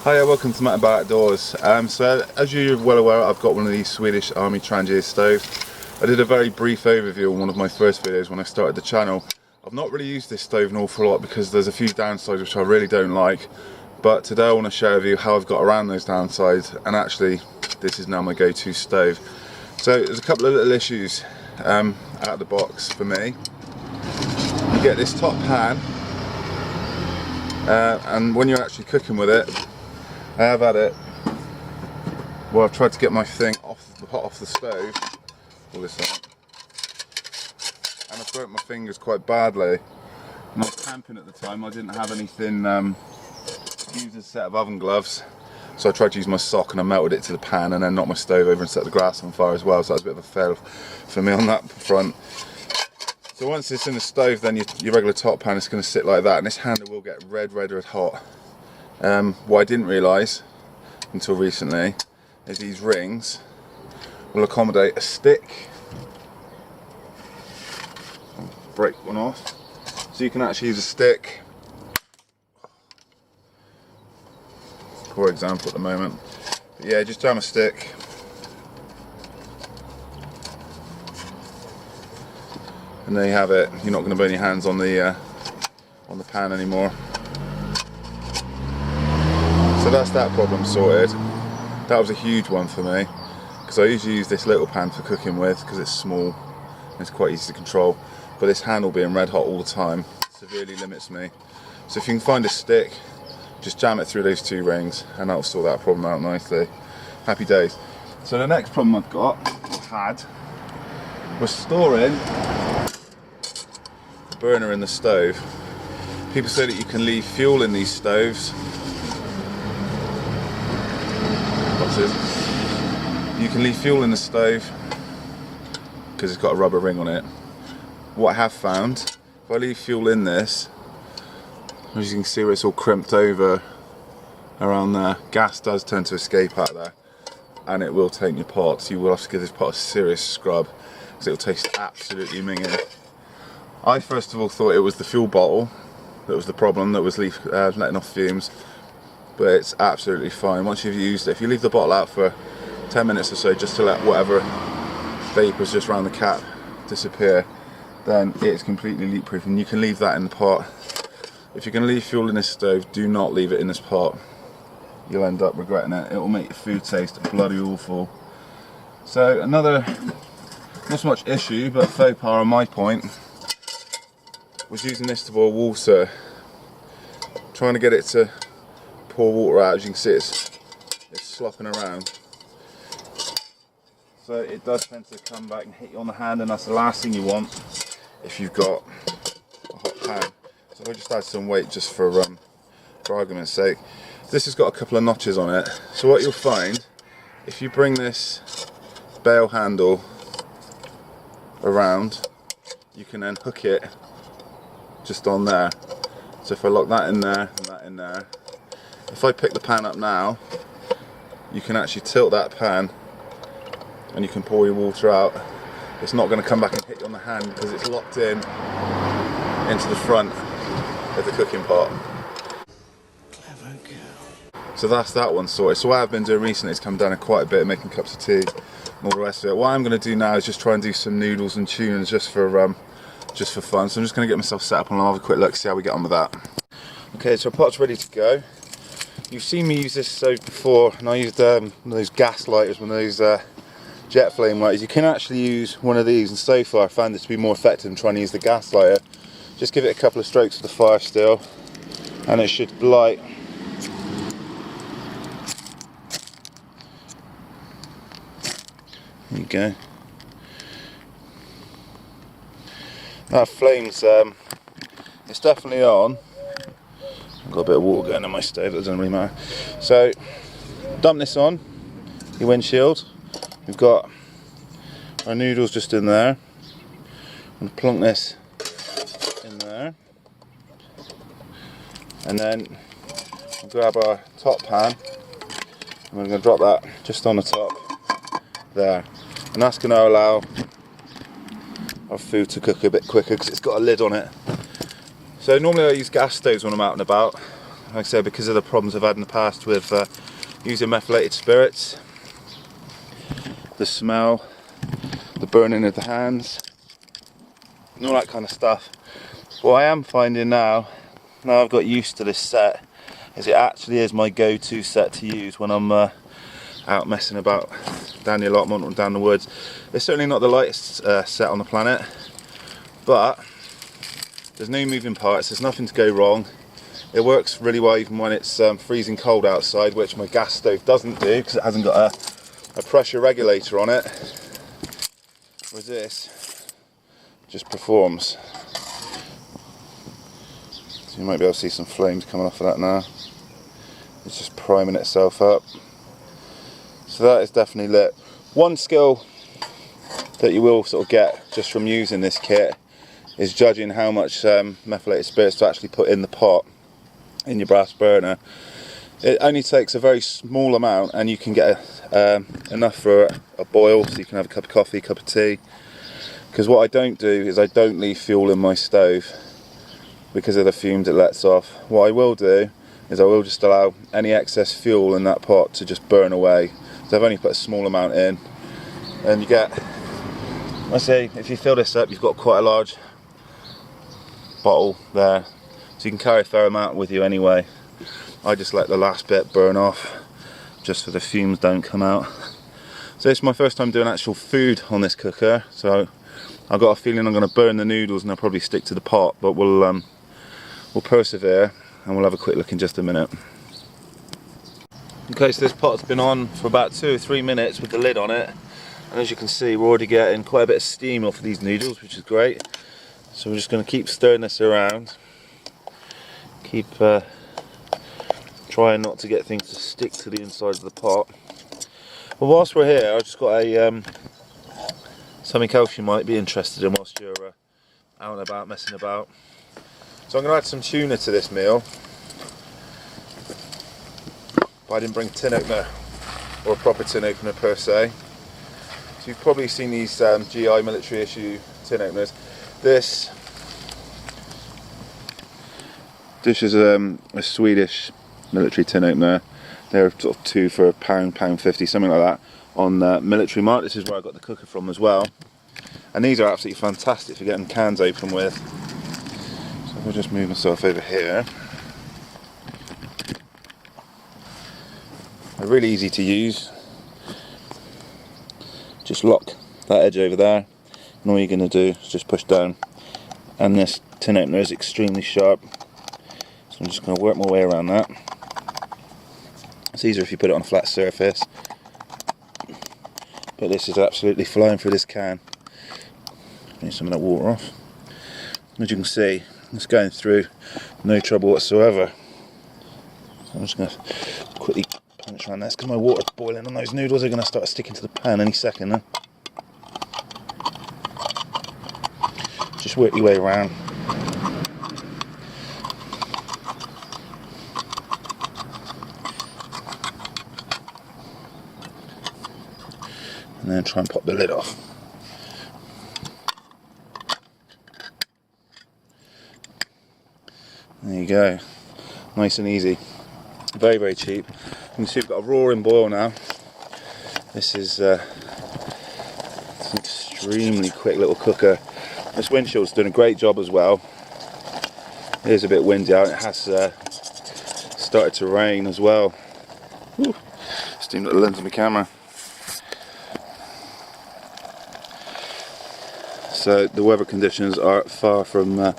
Hiya, welcome to Matt About Outdoors. So as you're well aware, I've got one of these Swedish Army Trangier stoves. I did a very brief overview on one of my first videos when I started the channel. I've not really used this stove an awful lot because there's a few downsides which I really don't like, but today I want to share with you how I've got around those downsides, and actually this is now my go-to stove. So there's a couple of little issues out of the box for me. You get this top pan, and when you're actually cooking with it, I have had it, well, I've tried to get my thing off the stove, all this out, and I've burnt my fingers quite badly. And I was camping at the time, I didn't have anything to use as a set of oven gloves, so I tried to use my sock and I melted it to the pan and then knocked my stove over and set the grass on fire as well, so that was a bit of a fail for me on that front. So once it's in the stove, then your regular top pan is going to sit like that, and this handle will get red hot. What I didn't realise until recently is these rings will accommodate a stick. I'll break one off, so you can actually use a stick. Poor example at the moment, but yeah, just jam a stick. And there you have it. You're not going to burn your hands on the pan anymore. So that's that problem sorted. That was a huge one for me, because I usually use this little pan for cooking with because it's small and it's quite easy to control. But this handle being red hot all the time severely limits me. So if you can find a stick, just jam it through those two rings and that'll sort that problem out nicely. Happy days. So the next problem I've got, was storing the burner in the stove. People say that you can leave fuel in these stoves. You can leave fuel in the stove because it's got a rubber ring on it. What I have found, if I leave fuel in this, as you can see where it's all crimped over around there, gas does tend to escape out there and it will taint your pot, so you will have to give this pot a serious scrub because it will taste absolutely minging. I first of all thought it was the fuel bottle that was the problem, that was letting off fumes, but it's absolutely fine once you've used it. If you leave the bottle out for 10 minutes or so just to let whatever vapours just around the cap disappear, then it's completely leak proof, and you can leave that in the pot. If you're going to leave fuel in this stove, do not leave it in this pot. You'll end up regretting it. It will make your food taste bloody awful. So another, not so much issue, but faux pas on my point, was using this to boil water. Trying to get it to pour water out. As you can see, it's slopping around. So it does tend to come back and hit you on the hand, and that's the last thing you want if you've got a hot pan. So I just add some weight just for argument's sake. This has got a couple of notches on it. So what you'll find, if you bring this bail handle around, you can then hook it just on there. So if I lock that in there and that in there, if I pick the pan up now, you can actually tilt that pan and you can pour your water out. It's not going to come back and hit you on the hand because it's locked in into the front of the cooking pot. Clever girl. So that's that one sorted. So what I've been doing recently is come down quite a bit, making cups of tea and all the rest of it. What I'm going to do now is just try and do some noodles and tunas just for fun. So I'm just going to get myself set up and I'll have a quick look, see how we get on with that. Okay, so our pot's ready to go. You've seen me use this stove before, and I used one of those gas lighters, one of those jet flame lighters. You can actually use one of these, and so far I found it to be more effective than trying to use the gas lighter. Just give it a couple of strokes of the fire still, and it should light. There you go. That flame's it's definitely on. I've got a bit of water going on my stove, that doesn't really matter. So dump this on your windshield. We've got our noodles just in there. I'm going to plonk this in there, and then we'll grab our top pan and we're going to drop that just on the top there, and that's going to allow our food to cook a bit quicker because it's got a lid on it. So normally I use gas stoves when I'm out and about. like I said, because of the problems I've had in the past with using methylated spirits, the smell, the burning of the hands, and all that kind of stuff. What I am finding now I've got used to this set, is it actually is my go-to set to use when I'm out messing about down the allotment or down the woods. It's certainly not the lightest set on the planet, but there's no moving parts, there's nothing to go wrong. It works really well even when it's freezing cold outside, which my gas stove doesn't do because it hasn't got a pressure regulator on it. Whereas this just performs. So you might be able to see some flames coming off of that now. It's just priming itself up. So that is definitely lit. One skill that you will sort of get just from using this kit is judging how much methylated spirits to actually put in the pot, in your brass burner. It only takes a very small amount and you can get enough for a boil, so you can have a cup of coffee, a cup of tea. Because what I don't do is I don't leave fuel in my stove because of the fumes it lets off. What I will do is I will just allow any excess fuel in that pot to just burn away. So I've only put a small amount in, and you get, I say, if you fill this up, you've got quite a large bottle there, so you can carry a fair amount with you anyway. I just let the last bit burn off, just so the fumes don't come out. So it's my first time doing actual food on this cooker, so I've got a feeling I'm going to burn the noodles and I'll probably stick to the pot, but we'll persevere and we'll have a quick look in just a minute. Okay, so this pot's been on for about 2 or 3 minutes with the lid on it, and as you can see we're already getting quite a bit of steam off of these noodles, which is great. So we're just going to keep stirring this around, keep trying not to get things to stick to the inside of the pot. Well, whilst we're here, I've just got a something else you might be interested in whilst you're out and about messing about. So I'm going to add some tuna to this meal. But I didn't bring a tin opener, or a proper tin opener per se. So you've probably seen these GI military issue tin openers. This is a Swedish military tin opener. They're sort of 2 for £1, £1.50, something like that, on Military Mart. This is where I got the cooker from as well. And these are absolutely fantastic for getting cans open with. So if I just move myself over here. They're really easy to use. Just lock that edge over there, and all you're going to do is just push down. And this tin opener is extremely sharp, so I'm just going to work my way around that. It's easier if you put it on a flat surface, but this is absolutely flying through this can. Need some of that water off. As you can see, it's going through, no trouble whatsoever. So I'm just going to quickly punch around this because my water's boiling and those noodles are going to start sticking to the pan any second then. Just work your way around. And then try and pop the lid off. There you go, nice and easy, very very cheap. You can see we've got a roaring boil now. This is it's an extremely quick little cooker. This windshield's doing a great job as well. It is a bit windy out, it has started to rain as well. Woo. Steamed at the lens of my camera. So the weather conditions are far from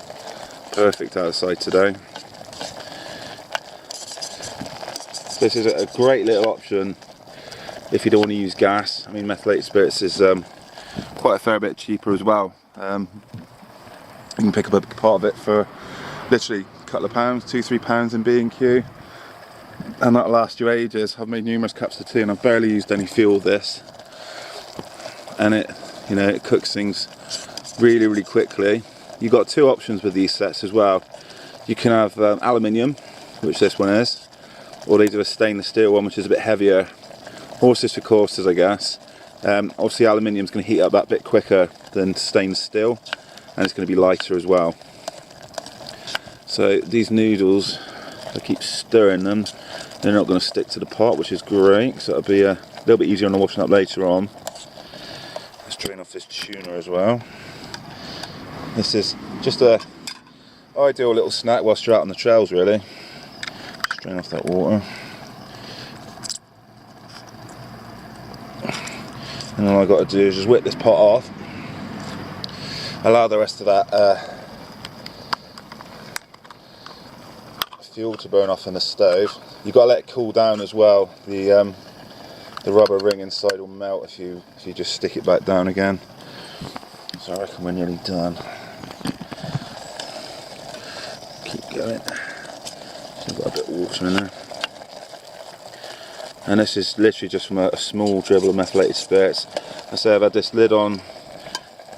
perfect outside today. This is a great little option if you don't want to use gas. I mean, methylated spirits is quite a fair bit cheaper as well. You can pick up a part of it for literally a couple of pounds, £2-3 in B&Q, and that'll last you ages. I've made numerous cups of tea and I've barely used any fuel with this, and it cooks things really really quickly. You've got 2 options with these sets as well. You can have aluminium, which this one is, or they do a stainless steel one which is a bit heavier. Horses for courses, I guess. Obviously aluminium is going to heat up that bit quicker than stainless steel, and it's going to be lighter as well. So these noodles I keep stirring them, they're not going to stick to the pot, which is great, so it'll be a little bit easier on the washing up later on. Let's drain off this tuna as well. This is just a ideal little snack whilst you're out on the trails, really. Just drain off that water. And all I've got to do is just whip this pot off. Allow the rest of that fuel to burn off in the stove. You've got to let it cool down as well. The rubber ring inside will melt if you just stick it back down again. So I reckon we're nearly done. Keep going. So I've got a bit of water in there. And this is literally just from a small dribble of methylated spirits. I say I've had this lid on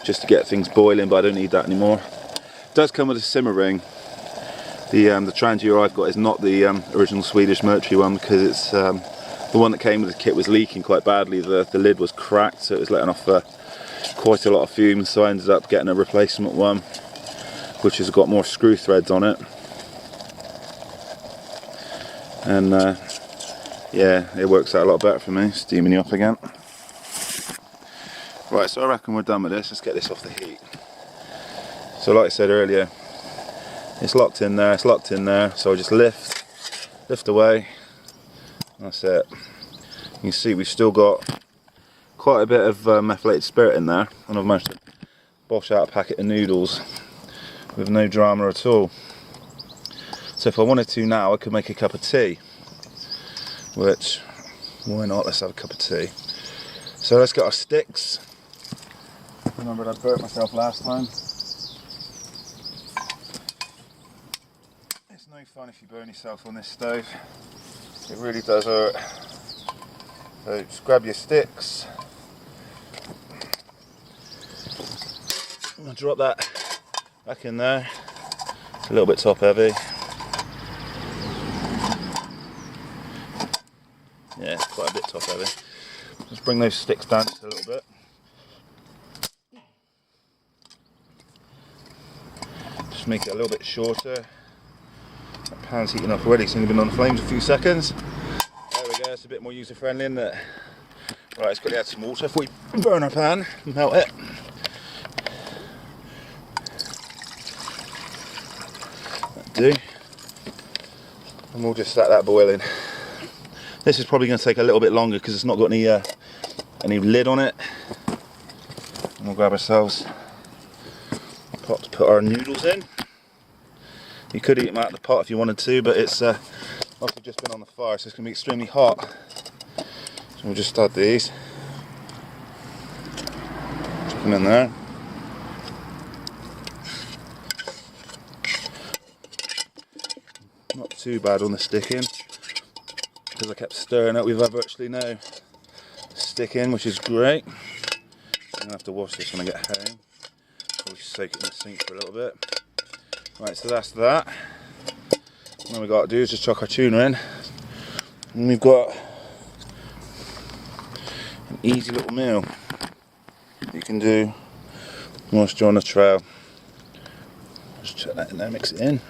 just to get things boiling, but I don't need that anymore. It does come with a simmer ring. The Trangia I've got is not the original Swedish Mercury one, because it's the one that came with the kit was leaking quite badly. The lid was cracked, so it was letting off quite a lot of fumes, so I ended up getting a replacement one which has got more screw threads on it. And yeah, it works out a lot better for me, steaming you up again. Right, so I reckon we're done with this. Let's get this off the heat. So like I said earlier, it's locked in there, so I just lift away. That's it. You can see we've still got quite a bit of methylated spirit in there, and I've managed to bosh out a packet of noodles with no drama at all. So if I wanted to now, I could make a cup of tea, which, why not? Let's have a cup of tea. So let's get our sticks. Remember I burnt myself last time. It's no fun if you burn yourself on this stove. It really does hurt. So just grab your sticks. I'll drop that back in there. It's a little bit top heavy. Yeah, it's quite a bit top heavy. Just bring those sticks down just a little bit. Just make it a little bit shorter. That pan's heating up already, it's only been on the flames a few seconds. There we go, it's a bit more user friendly, isn't it? Right, let's quickly add some water before we burn our pan and melt it. That'll do. And we'll just let that boil in. This is probably going to take a little bit longer because it's not got any lid on it. And we'll grab ourselves a pot to put our noodles in. You could eat them out of the pot if you wanted to, but it's also just been on the fire, so it's going to be extremely hot. So we'll just add these. Chuck them in there. Not too bad on the sticking, because I kept stirring it. We've had virtually no sticking, which is great. I'm going to have to wash this when I get home. Probably soak it in the sink for a little bit. Right, so that's that. And all we've got to do is just chuck our tuna in. And we've got an easy little meal you can do whilst you're on the trail. Just chuck that in there, mix it in.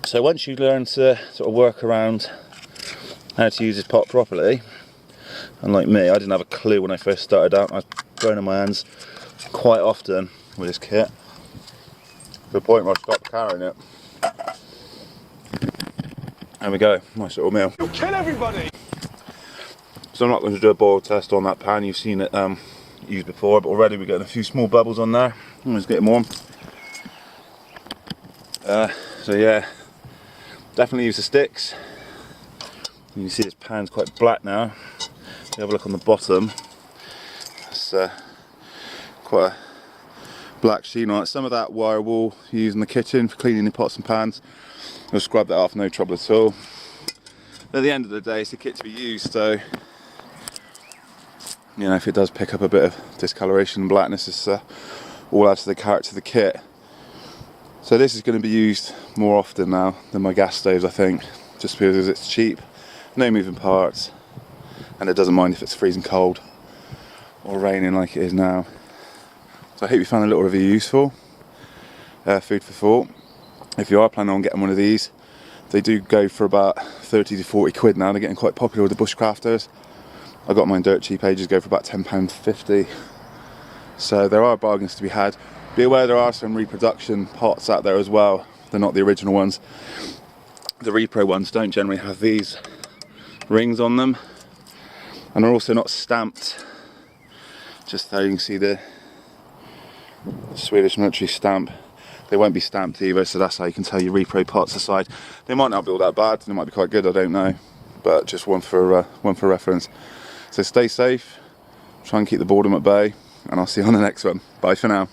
So once you learn to sort of work around how to use this pot properly, unlike me, I didn't have a clue when I first started out. I was burning my hands quite often with this kit, to the point where I stopped carrying it. There we go, nice little meal. You'll kill everybody! So I'm not going to do a boil test on that pan. You've seen it used before, but already we're getting a few small bubbles on there. Let's get them warm. So yeah, definitely use the sticks. You can see this pan's quite black now. If you have a look on the bottom, it's quite a black sheen on it. Some of that wire wool you use in the kitchen for cleaning the pots and pans, you'll scrub that off, no trouble at all. But at the end of the day, it's a kit to be used, so you know, if it does pick up a bit of discoloration and blackness, it's all adds to the character of the kit. So this is going to be used more often now than my gas stoves, I think, just because it's cheap, no moving parts, and it doesn't mind if it's freezing cold or raining like it is now. So I hope you found a little review useful. Food for thought. If you are planning on getting one of these, they do go for about 30 to 40 quid now. They're getting quite popular with the bushcrafters. I got mine dirt cheap, ages ago for about £10.50. So there are bargains to be had. Be aware there are some reproduction pots out there as well. They're not the original ones. The repro ones don't generally have these rings on them, and are also not stamped. Just there you can see the Swedish military stamp. They won't be stamped either, so that's how you can tell your repro pots aside. They might not be all that bad, they might be quite good, I don't know, but just one for reference. So stay safe, try and keep the boredom at bay, and I'll see you on the next one. Bye for now.